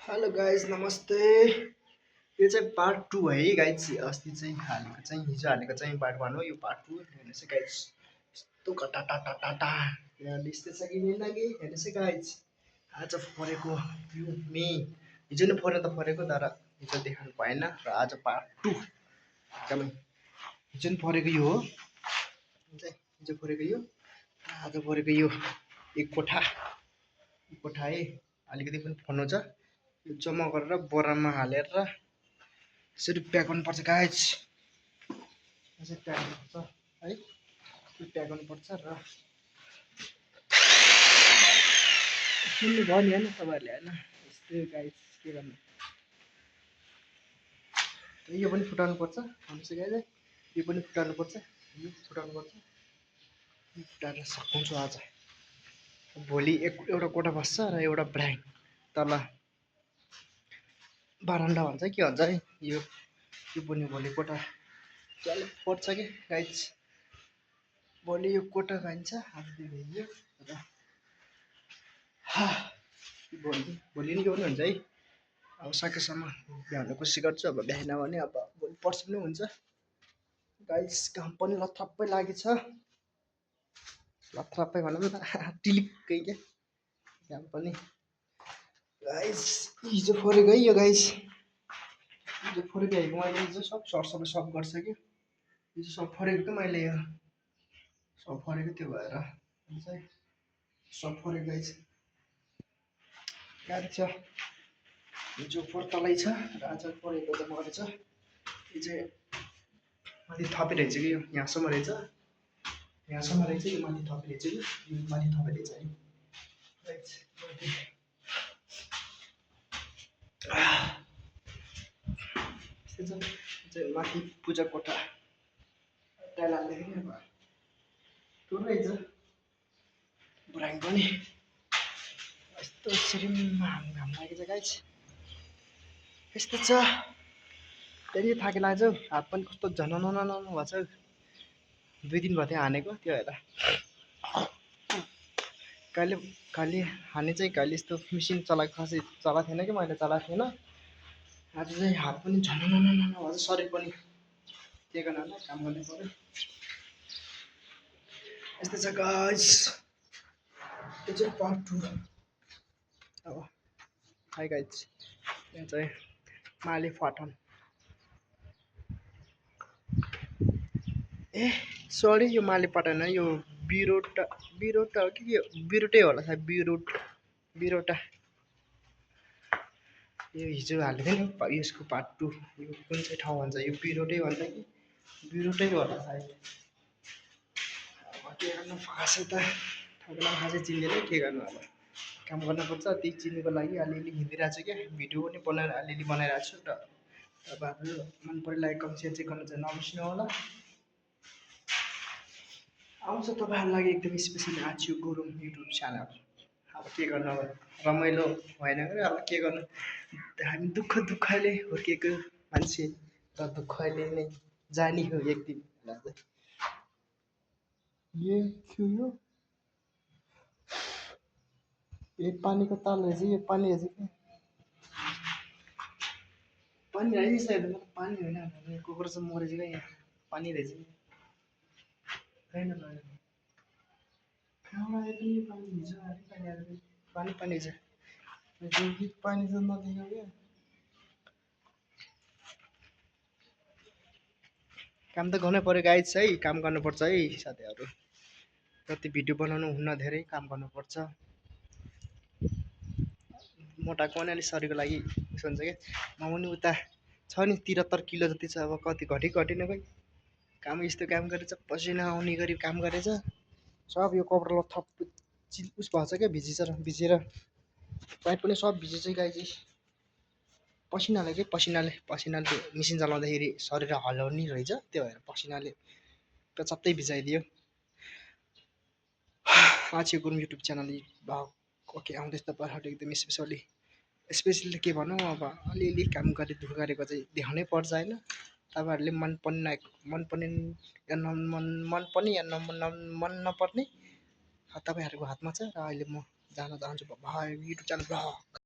Hello guys नमस्ते। यो चाहिँ पार्ट 2 है गाइज। अस्ति चाहिँ हालेको चाहिँ हिजो हालेको चाहिँ पार्ट 1 हो, यो पार्ट 2 हेर्नुहोस् है गाइज। यस्तो कटाटाटाटा लिस्टेछ कि मिल्लागे हेर्नुहोस् है गाइज। आज फरेको यो मे हिजो नै फर्न त फरेको तर हिजो देखाउनु भएन र आज पार्ट 2 एकदमै हिजो नि फरेको यो हो। हिजो फरेको यो आज फरेको यो एक कोठा है। अलिकति पनि फर्नु छ। यो जम्मा गरेर बोरामा हालेर यसरी प्याक गर्नुपर्छ गाइज। यसरी प्याक गर्नुपर्छ है। यो प्याक गर्नुपर्छ र सुन्नु भयो नि होइन तपाईँहरूले होइन। यस्तै गाइज के गर्नु। यो पनि फुटाउनुपर्छ हेर्नुहोस् गाइज। यो पनि फुटाउनुपर्छ, यो फुटाउनुपर्छ। यो फुटाएर सकाउँछु आज। भोलि एउटा कोठा बस्छ र एउटा ब्राङ तल बारन्डा भन्छ के भन्छ है। यो पनि भोलि कोठा चल पर्छ कि गाइज। भोलि यो कोठा खाइन्छ आजदेखि भेट्यो र भोलि नि यो पनि हुन्छ है। अब सकेसम्म भ्याउने कोसिस गर्छु। अब भ्याएन भने अब भोलि पर्सि पनि हुन्छ गाइज। काम पनि लथाप्पै लागेछ, लथाप्पै भनौँ न टिलिक्कै क्या काम पनि गाइज। हिजो फरेको है यो गाइज। हिजो फरेको हेरेको मैले हिजो सब सरसबै सब गर्छ कि हिजो सब फरेको क्या मैले। यो सब फरेको त्यो भएर चाहिँ सब फरेको गाइज। गाह्रो छ। हिजो तलै छ र आज फरेको त मरेछ। यो चाहिँ माथि थपिरहेछ कि यो यहाँसम्म रहेछ, यहाँसम्म रहेछ। यो माथि थपिरहेछ कि यो माथि थपिरहेछ है गाइज। चाहिँ माथि पूजा कोठा टाइल हाल्दाखेरि अब ठुलो रहेछ ब्राङ पनि। यस्तो घाम लागेको छ गाइज। यस्तो छ। त्यही थाके लाग्छ हौ। हात पनि कस्तो झननन भएको छ। 2 दिन भयो थियो हानेको त्यो भएर। कहिले हाने चाहिँ कहिले यस्तो मेसिन चलाएको खासै चलाएको थिएन कि मैले चलाएको थिएन। आज चाहिँ हात पनि झननन भएको छ, शरीर पनि के गर्नु होला काम गर्नु पर्यो। यस्तो छ गाइस। यो चाहिँ पार्ट 2 अब हाई गाइज। यहाँ चाहिँ माली फाटन ए सरी यो माली फाटन है। यो बिरोटा हो कि बिरोटै होला सायद। बिरोटा यो हिजो हालेको थिएँ नि यसको पार्ट 2। यो कुन चाहिँ ठाउँ भन्छ यो बिरोटै भन्छ कि बिरोटै होला सायद। अब के गर्नु फाँसे त तपाईँलाई खासै चिन्दैन के गर्नु। अब काम गर्नुपर्छ। त्यही चिन्नुको लागि अलिअलि हिँडिरहेको छु क्या। भिडियो पनि बनाएर अलिअलि बनाइरहेको छु र तपाईँहरू मन पऱ्यो लाइक कमेन्ट सेयर चाहिँ गर्नु चाहिँ नबिर्सिनु होला। आउँछ तपाईँहरूको लागि एकदम स्पेसली आछु गुरुङ युट्युब च्यानल। अब के गर्नु, अब रमाइलो भएन भने अब के गर्नु। हामी दुःखले हुर्केको मान्छे र दुःखले नै जाने हो एक दिन। यो पानीको ताल रहेछ। यो पानी रहेछ कि पानी रहेछ सायद। पानी होइन कुकुर चाहिँ मरेछ क्या। यहाँ पानी रहेछ छैन पानी छ। पानी त नदेख्यो क्या। काम त गर्नै पर्यो गाइज है। काम गर्नुपर्छ है साथीहरू। जति भिडियो बनाउनु हुन्न धेरै काम गर्नुपर्छ। मोटाएको पनि अलिक शरीरको लागि उसो हुन्छ क्या। म पनि उता छ नि 73 किलो जति छ। अब कति घटेन खोइ। काम यस्तो काम गरेछ, पसिना आउने गरी काम गरेछ। सब यो कपडा लत्थप उस भएको छ क्या भिजेर प्यान्ट पनि सब भिजेछ गाइज। पसिनाले के पसिनाले मेसिन चलाउँदाखेरि शरीर हल्लाउने रहेछ त्यो भएर पसिनाले च्यात्तै भिजाइदियो। आछि गुरुङ युट्युब च्यानल ओके आउँदैछ तपाईँहरू एकदम स्पेसली के भनौँ। अब अलिअलि काम गरे दुःख गरेको चाहिँ देखाउनै पर्छ होइन। तपाईँहरूले मन पर्ने या मन नपर्ने तपाईँहरूको हातमा छ। र अहिले म जान चाहन्छु युट्युब च्यानल ब्लग।